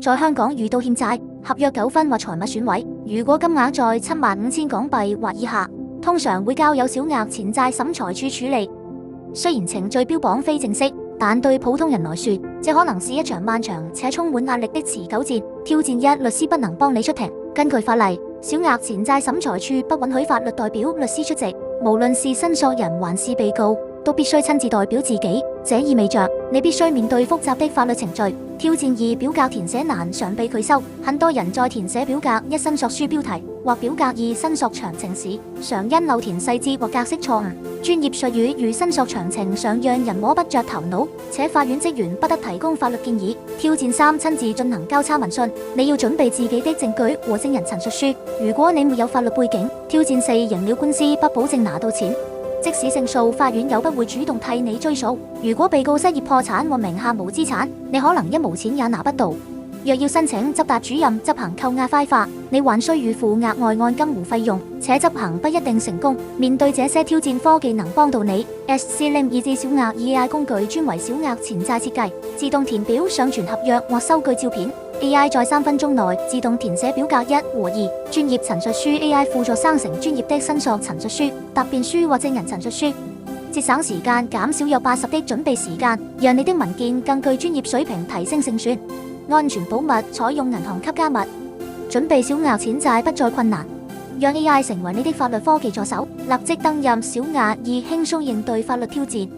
在香港遇到欠債、合約糾紛或財物損毀，如果金額在75,000港幣或以下，通常會交由小額錢債審裁處處理。雖然程序標榜非正式，但對普通人來說，這可能是一場漫長且充滿壓力的持久戰。挑戰一：律師不能幫你出庭。根據法例，小額錢債審裁處不允許法律代表律師出席，無論是申索人還是被告，都必須親自代表自己。這意味着你必須面對複雜的法律程序。挑戰二：表格填寫難，常被拒收。很多人在填寫表格一申索書標題或表格二申索詳情時，常因漏填細節或格式錯誤。專業術語如申索詳情常讓人摸不着頭腦，且法院職員不得提供法律建議。挑戰三：親自進行交叉聞訊。你要準備自己的證據和證人陳述書，如果你沒有法律背景。挑戰四：贏了官司不保證拿到錢。即使勝訴，法院又不會主動替你追訴。如果被告失業破產或名下無資產，你可能一毛錢也拿不到。若要申請執達主任執行扣押快法，你還需預付額外按金和費用，且執行不一定成功。面對這些挑戰，科技能幫到你。SCLIM 以至小額 AI 工具專為小額錢債設計，自動填表、上傳合約或收據照片。AI 在3分鐘內自動填寫表格1和2，專業陳述書 AI 輔助生成專業的申索陳述書、答辯書或證人陳述書，節省時間，減少約80%的準備時間，讓你的文件更具專業水平，提升勝算。安全保密，採用銀行級加密，準備小額錢債不再困難，讓 AI 成為你的法律科技助手。立即登入小額易輕鬆應對法律挑戰。